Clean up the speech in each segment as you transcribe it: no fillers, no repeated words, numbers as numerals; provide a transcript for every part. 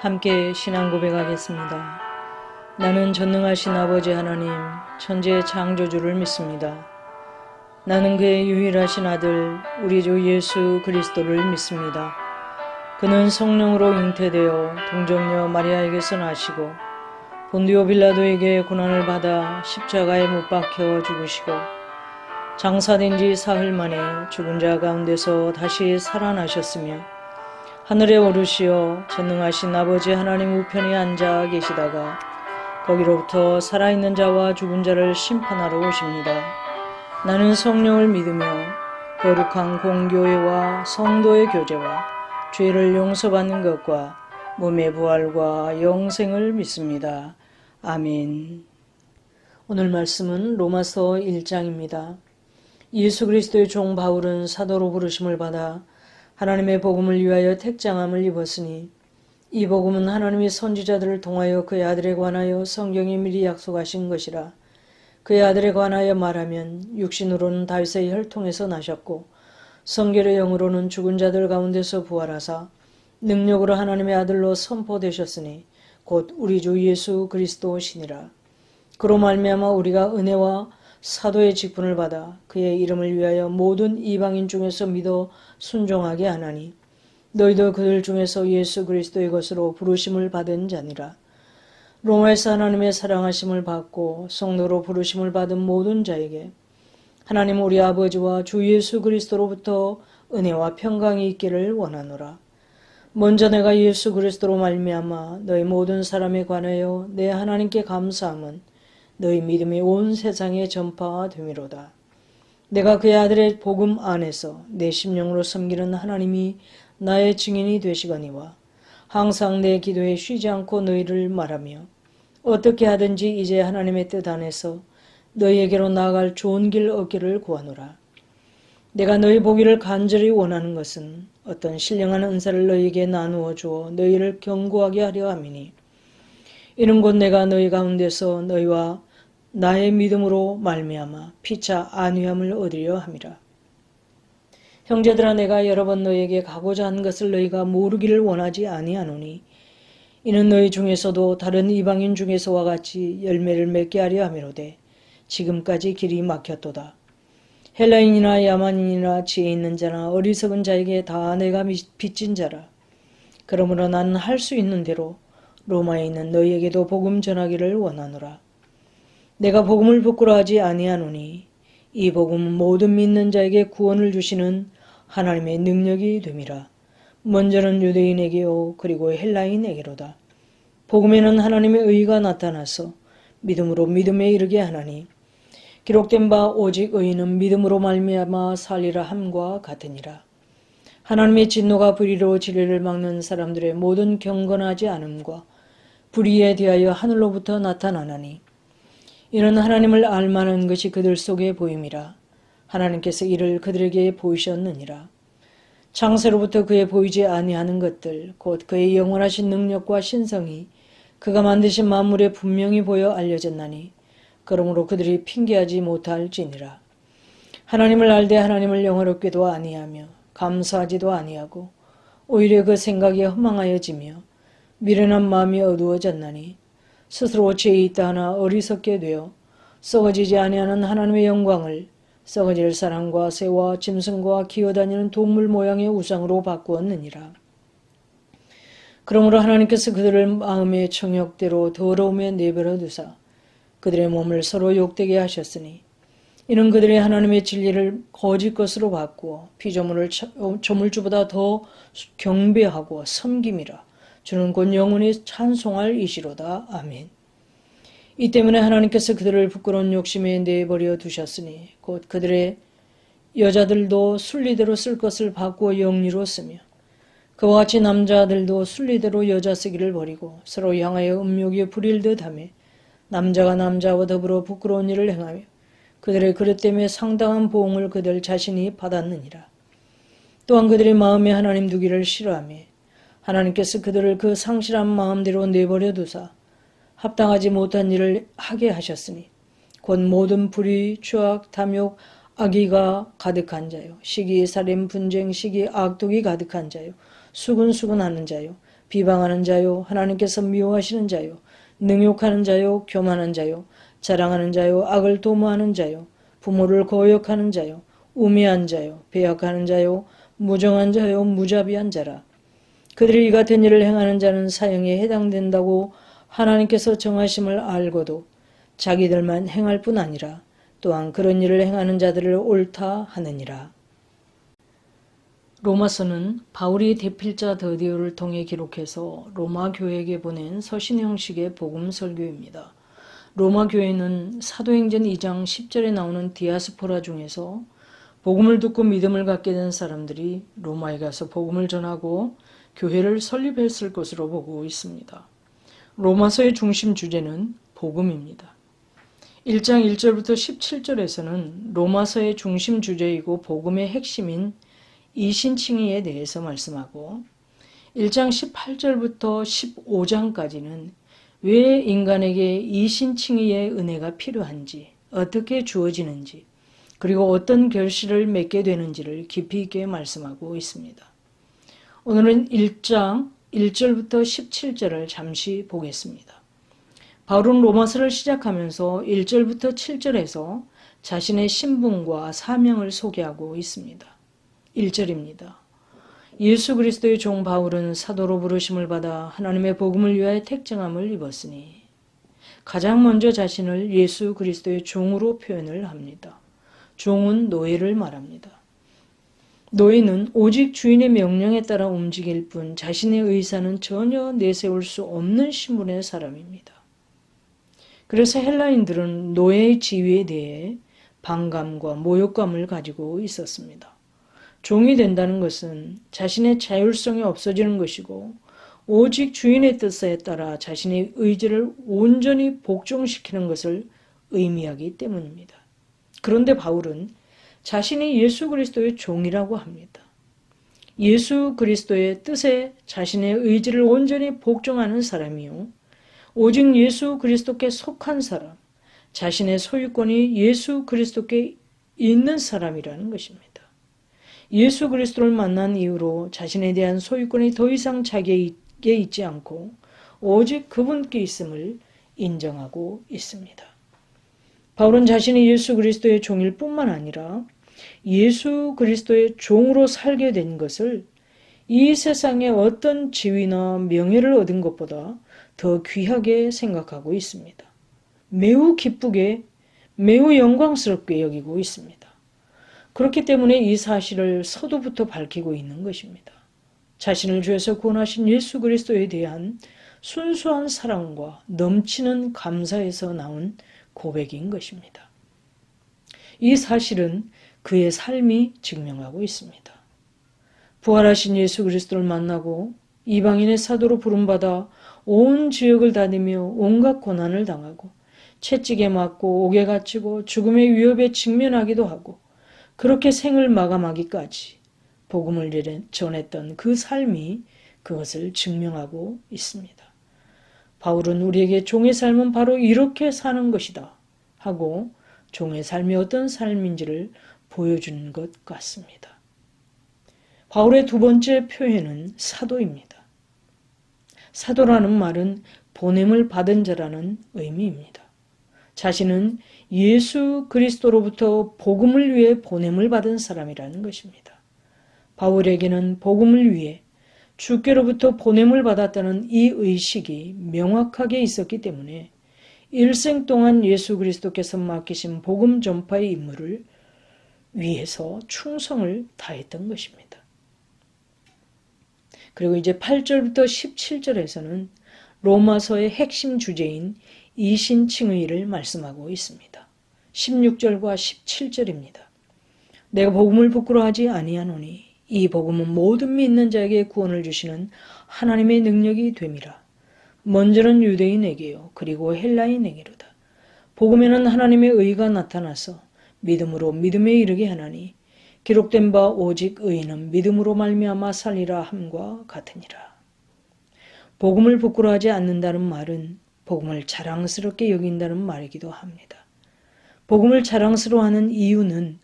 함께 신앙 고백하겠습니다. 나는 전능하신 아버지 하나님, 천지의 창조주를 믿습니다. 나는 그의 유일하신 아들, 우리 주 예수 그리스도를 믿습니다. 그는 성령으로 잉태되어 동정녀 마리아에게서 나시고 본디오 빌라도에게 고난을 받아 십자가에 못 박혀 죽으시고 장사된 지 사흘 만에 죽은 자 가운데서 다시 살아나셨으며 하늘에 오르시어 전능하신 아버지 하나님 우편에 앉아 계시다가 거기로부터 살아있는 자와 죽은 자를 심판하러 오십니다. 나는 성령을 믿으며 거룩한 공교회와 성도의 교제와 죄를 용서받는 것과 몸의 부활과 영생을 믿습니다. 아멘. 오늘 말씀은 로마서 1장입니다. 예수 그리스도의 종 바울은 사도로 부르심을 받아 하나님의 복음을 위하여 택장함을 입었으니 이 복음은 하나님의 선지자들을 통하여 그의 아들에 관하여 성경이 미리 약속하신 것이라. 그의 아들에 관하여 말하면 육신으로는 다윗의 혈통에서 나셨고 성결의 영으로는 죽은 자들 가운데서 부활하사 능력으로 하나님의 아들로 선포되셨으니 곧 우리 주 예수 그리스도시니라. 그로 말미암아 우리가 은혜와 사도의 직분을 받아 그의 이름을 위하여 모든 이방인 중에서 믿어 순종하게 하나니 너희도 그들 중에서 예수 그리스도의 것으로 부르심을 받은 자니라. 로마에서 하나님의 사랑하심을 받고 성도로 부르심을 받은 모든 자에게 하나님 우리 아버지와 주 예수 그리스도로부터 은혜와 평강이 있기를 원하노라. 먼저 내가 예수 그리스도로 말미암아 너희 모든 사람에 관하여 내 하나님께 감사함은 너희 믿음이 온 세상에 전파됨이로다. 내가 그의 아들의 복음 안에서 내 심령으로 섬기는 하나님이 나의 증인이 되시거니와 항상 내 기도에 쉬지 않고 너희를 말하며 어떻게 하든지 이제 하나님의 뜻 안에서 너희에게로 나아갈 좋은 길 얻기를 구하노라. 내가 너희 보기를 간절히 원하는 것은 어떤 신령한 은사를 너희에게 나누어 주어 너희를 견고하게 하려 함이니 이는 곧 내가 너희 가운데서 너희와 나의 믿음으로 말미암아 피차 안위함을 얻으려 함이라. 형제들아 내가 여러 번 너희에게 가고자 한 것을 너희가 모르기를 원하지 아니하노니 이는 너희 중에서도 다른 이방인 중에서와 같이 열매를 맺게 하려 함이로되 지금까지 길이 막혔도다. 헬라인이나 야만인이나 지혜 있는 자나 어리석은 자에게 다 내가 빚진 자라. 그러므로 나는 할 수 있는 대로 로마에 있는 너희에게도 복음 전하기를 원하노라. 내가 복음을 부끄러워하지 아니하노니 이 복음은 모든 믿는 자에게 구원을 주시는 하나님의 능력이 됨이라. 먼저는 유대인에게요 그리고 헬라인에게로다. 복음에는 하나님의 의가 나타나서 믿음으로 믿음에 이르게 하나니 기록된 바 오직 의인은 믿음으로 말미암아 살리라 함과 같으니라. 하나님의 진노가 불의로 진리를 막는 사람들의 모든 경건하지 않음과 불의에 대하여 하늘로부터 나타나나니 이는 하나님을 알만한 것이 그들 속에 보임이라. 하나님께서 이를 그들에게 보이셨느니라. 창세로부터 그에 보이지 아니하는 것들 곧 그의 영원하신 능력과 신성이 그가 만드신 만물에 분명히 보여 알려졌나니 그러므로 그들이 핑계하지 못할지니라. 하나님을 알되 하나님을 영화롭게도 아니하며 감사하지도 아니하고 오히려 그 생각이 허망하여지며 미련한 마음이 어두워졌나니 스스로 죄에 있다 하나 어리석게 되어 썩어지지 아니하는 하나님의 영광을 썩어질 사람과 새와 짐승과 기어다니는 동물 모양의 우상으로 바꾸었느니라. 그러므로 하나님께서 그들을 마음의 청욕대로 더러움에 내버려 두사 그들의 몸을 서로 욕되게 하셨으니 이는 그들의 하나님의 진리를 거짓 것으로 바꾸어 피조물을 조물주보다 더 경배하고 섬김이라. 주는 곧 영원히 찬송할 이시로다. 아멘. 이 때문에 하나님께서 그들을 부끄러운 욕심에 내버려 두셨으니 곧 그들의 여자들도 순리대로 쓸 것을 바꾸어 영리로 쓰며 그와 같이 남자들도 순리대로 여자 쓰기를 버리고 서로 향하여 음욕에 부릴 듯하며 남자가 남자와 더불어 부끄러운 일을 행하며 그들의 그릇 때문에 상당한 보응을 그들 자신이 받았느니라. 또한 그들의 마음에 하나님 두기를 싫어하며 하나님께서 그들을 그 상실한 마음대로 내버려 두사 합당하지 못한 일을 하게 하셨으니 곧 모든 불의, 추악, 탐욕, 악의가 가득한 자요 시기, 살인, 분쟁, 시기, 악독이 가득한 자요 수근수근하는 자요 비방하는 자요, 하나님께서 미워하시는 자요, 능욕하는 자요, 교만한 자요, 자랑하는 자요, 악을 도모하는 자요, 부모를 거역하는 자요, 우매한 자요, 배역하는 자요, 무정한 자요, 무자비한 자라. 그들이 이 같은 일을 행하는 자는 사형에 해당된다고 하나님께서 정하심을 알고도 자기들만 행할 뿐 아니라 또한 그런 일을 행하는 자들을 옳다 하느니라. 로마서는 바울이 대필자 더디오를 통해 기록해서 로마 교회에게 보낸 서신 형식의 복음 설교입니다. 로마 교회는 사도행전 2장 10절에 나오는 디아스포라 중에서 복음을 듣고 믿음을 갖게 된 사람들이 로마에 가서 복음을 전하고 교회를 설립했을 것으로 보고 있습니다. 로마서의 중심 주제는 복음입니다. 1장 1절부터 17절에서는 로마서의 중심 주제이고 복음의 핵심인 이신칭의에 대해서 말씀하고 1장 18절부터 15장까지는 왜 인간에게 이신칭의의 은혜가 필요한지, 어떻게 주어지는지, 그리고 어떤 결실을 맺게 되는지를 깊이 있게 말씀하고 있습니다. 오늘은 1장 1절부터 17절을 잠시 보겠습니다. 바울은 로마서를 시작하면서 1절부터 7절에서 자신의 신분과 사명을 소개하고 있습니다. 1절입니다. 예수 그리스도의 종 바울은 사도로 부르심을 받아 하나님의 복음을 위하여 택정함을 입었으니 가장 먼저 자신을 예수 그리스도의 종으로 표현을 합니다. 종은 노예를 말합니다. 노예는 오직 주인의 명령에 따라 움직일 뿐 자신의 의사는 전혀 내세울 수 없는 신분의 사람입니다. 그래서 헬라인들은 노예의 지위에 대해 반감과 모욕감을 가지고 있었습니다. 종이 된다는 것은 자신의 자율성이 없어지는 것이고 오직 주인의 뜻에 따라 자신의 의지를 온전히 복종시키는 것을 의미하기 때문입니다. 그런데 바울은 자신이 예수 그리스도의 종이라고 합니다. 예수 그리스도의 뜻에 자신의 의지를 온전히 복종하는 사람이요, 오직 예수 그리스도께 속한 사람, 자신의 소유권이 예수 그리스도께 있는 사람이라는 것입니다. 예수 그리스도를 만난 이후로 자신에 대한 소유권이 더 이상 자기에게 있지 않고 오직 그분께 있음을 인정하고 있습니다. 바울은 자신이 예수 그리스도의 종일 뿐만 아니라 예수 그리스도의 종으로 살게 된 것을 이 세상의 어떤 지위나 명예를 얻은 것보다 더 귀하게 생각하고 있습니다. 매우 기쁘게, 매우 영광스럽게 여기고 있습니다. 그렇기 때문에 이 사실을 서두부터 밝히고 있는 것입니다. 자신을 죄에서 구원하신 예수 그리스도에 대한 순수한 사랑과 넘치는 감사에서 나온 고백인 것입니다. 이 사실은 그의 삶이 증명하고 있습니다. 부활하신 예수 그리스도를 만나고 이방인의 사도로 부름받아 온 지역을 다니며 온갖 고난을 당하고 채찍에 맞고 옥에 갇히고 죽음의 위협에 직면하기도 하고 그렇게 생을 마감하기까지 복음을 전했던 그 삶이 그것을 증명하고 있습니다. 바울은 우리에게 종의 삶은 바로 이렇게 사는 것이다 하고 종의 삶이 어떤 삶인지를 보여주는 것 같습니다. 바울의 두 번째 표현은 사도입니다. 사도라는 말은 보냄을 받은 자라는 의미입니다. 자신은 예수 그리스도로부터 복음을 위해 보냄을 받은 사람이라는 것입니다. 바울에게는 복음을 위해 주께로부터 보냄을 받았다는 이 의식이 명확하게 있었기 때문에 일생 동안 예수 그리스도께서 맡기신 복음 전파의 임무를 위해서 충성을 다했던 것입니다. 그리고 이제 8절부터 17절에서는 로마서의 핵심 주제인 이신칭의를 말씀하고 있습니다. 16절과 17절입니다. 내가 복음을 부끄러워하지 아니하노니 이 복음은 모든 믿는 자에게 구원을 주시는 하나님의 능력이 됨이라. 먼저는 유대인에게요 그리고 헬라인에게로다. 복음에는 하나님의 의가 나타나서 믿음으로 믿음에 이르게 하나니 기록된 바 오직 의인은 믿음으로 말미암아 살리라 함과 같으니라. 복음을 부끄러워하지 않는다는 말은 복음을 자랑스럽게 여긴다는 말이기도 합니다. 복음을 자랑스러워하는 이유는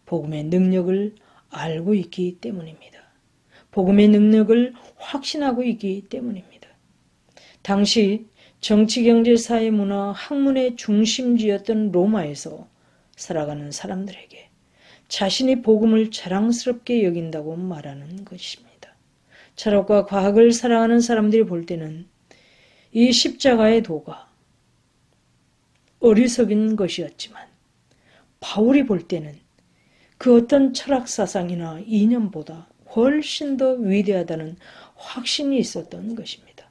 복음의 능력을 알고 있기 때문입니다. 복음의 능력을 확신하고 있기 때문입니다. 당시 정치, 경제, 사회, 문화, 학문의 중심지였던 로마에서 살아가는 사람들에게 자신이 복음을 자랑스럽게 여긴다고 말하는 것입니다. 철학과 과학을 사랑하는 사람들이 볼 때는 이 십자가의 도가 어리석인 것이었지만 바울이 볼 때는 그 어떤 철학 사상이나 이념보다 훨씬 더 위대하다는 확신이 있었던 것입니다.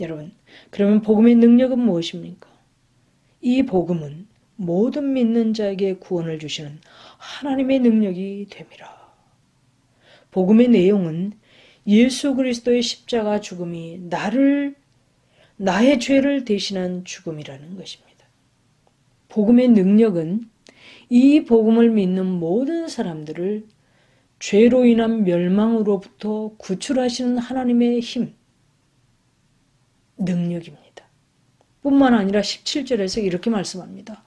여러분, 그러면 복음의 능력은 무엇입니까? 이 복음은 모든 믿는 자에게 구원을 주시는 하나님의 능력이 됨이라. 복음의 내용은 예수 그리스도의 십자가 죽음이 나의 죄를 대신한 죽음이라는 것입니다. 복음의 능력은 이 복음을 믿는 모든 사람들을 죄로 인한 멸망으로부터 구출하시는 하나님의 힘, 능력입니다. 뿐만 아니라 17절에서 이렇게 말씀합니다.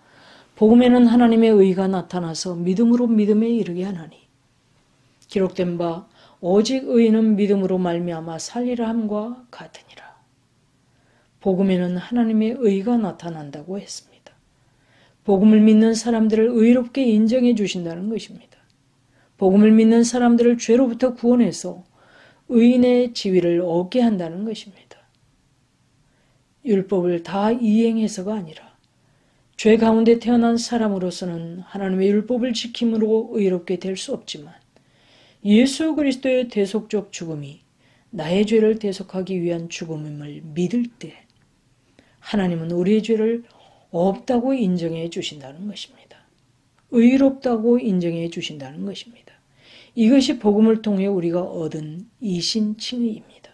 복음에는 하나님의 의가 나타나서 믿음으로 믿음에 이르게 하나니 기록된 바 오직 의인은 믿음으로 말미암아 살리라 함과 같으니라. 복음에는 하나님의 의가 나타난다고 했습니다. 복음을 믿는 사람들을 의롭게 인정해 주신다는 것입니다. 복음을 믿는 사람들을 죄로부터 구원해서 의인의 지위를 얻게 한다는 것입니다. 율법을 다 이행해서가 아니라 죄 가운데 태어난 사람으로서는 하나님의 율법을 지킴으로 의롭게 될 수 없지만 예수 그리스도의 대속적 죽음이 나의 죄를 대속하기 위한 죽음임을 믿을 때 하나님은 우리의 죄를 없다고 인정해 주신다는 것입니다. 의롭다고 인정해 주신다는 것입니다. 이것이 복음을 통해 우리가 얻은 이신칭의입니다.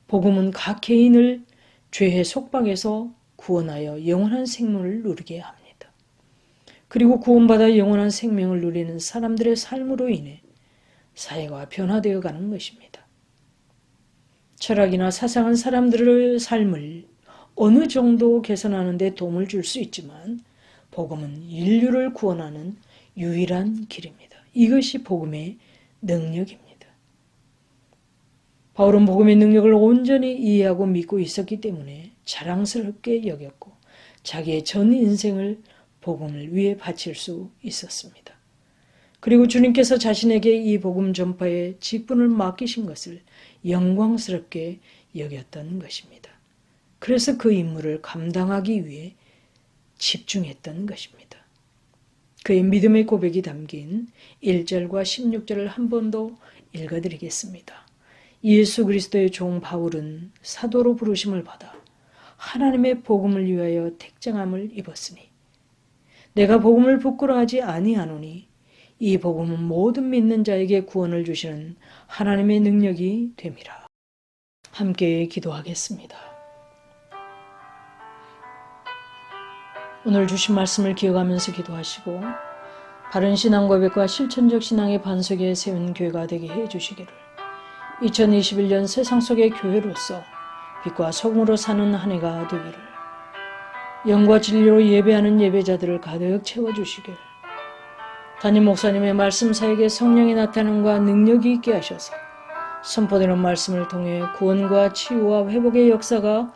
복음은 각 개인을 죄의 속박에서 구원하여 영원한 생명을 누리게 합니다. 그리고 구원받아 영원한 생명을 누리는 사람들의 삶으로 인해 사회가 변화되어 가는 것입니다. 철학이나 사상은 사람들의 삶을 어느 정도 개선하는 데 도움을 줄 수 있지만 복음은 인류를 구원하는 유일한 길입니다. 이것이 복음의 능력입니다. 바울은 복음의 능력을 온전히 이해하고 믿고 있었기 때문에 자랑스럽게 여겼고 자기의 전 인생을 복음을 위해 바칠 수 있었습니다. 그리고 주님께서 자신에게 이 복음 전파의 직분을 맡기신 것을 영광스럽게 여겼던 것입니다. 그래서 그 임무를 감당하기 위해 집중했던 것입니다. 그의 믿음의 고백이 담긴 1절과 16절을 한 번 더 읽어드리겠습니다. 예수 그리스도의 종 바울은 사도로 부르심을 받아 하나님의 복음을 위하여 택정함을 입었으니 내가 복음을 부끄러워하지 아니하노니 이 복음은 모든 믿는 자에게 구원을 주시는 하나님의 능력이 됨이라. 함께 기도하겠습니다. 오늘 주신 말씀을 기억하면서 기도하시고 바른 신앙 고백과 실천적 신앙의 반석에 세운 교회가 되게 해주시기를 2021년 세상 속의 교회로서 빛과 소금으로 사는 한 해가 되기를 영과 진리로 예배하는 예배자들을 가득 채워주시길 담임 목사님의 말씀 사역에 성령의 나타남과 능력이 있게 하셔서 선포되는 말씀을 통해 구원과 치유와 회복의 역사가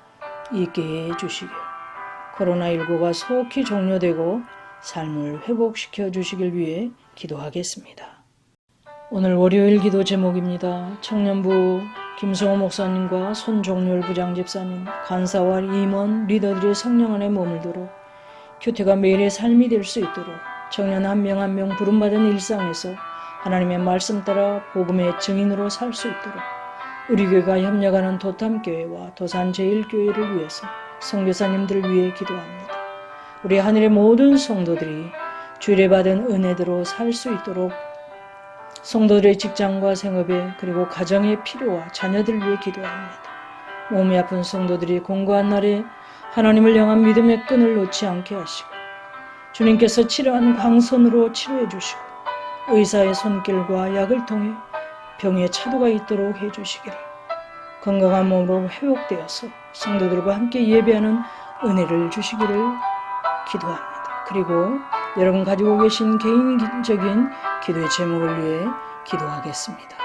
있게 해주시길 코로나19가 속히 종료되고 삶을 회복시켜 주시길 위해 기도하겠습니다. 오늘 월요일 기도 제목입니다. 청년부 김성호 목사님과 손종렬 부장집사님, 간사와 임원, 리더들의 성령 안에 머물도록 교태가 매일의 삶이 될 수 있도록 청년 한 명 한 명 부름받은 일상에서 하나님의 말씀 따라 복음의 증인으로 살 수 있도록 우리 교회가 협력하는 도탐교회와 도산제일교회를 위해서 선교사님들을 위해 기도합니다. 우리 하늘의 모든 성도들이 주례받은 은혜대로 살 수 있도록 성도들의 직장과 생업에 그리고 가정의 필요와 자녀들 위해 기도합니다. 몸이 아픈 성도들이 공고한 날에 하나님을 향한 믿음의 끈을 놓지 않게 하시고 주님께서 치료하는 광선으로 치료해 주시고 의사의 손길과 약을 통해 병의 차도가 있도록 해주시기를 건강한 몸으로 회복되어서 성도들과 함께 예배하는 은혜를 주시기를 기도합니다. 그리고 여러분 가지고 계신 개인적인 기도의 제목을 위해 기도하겠습니다.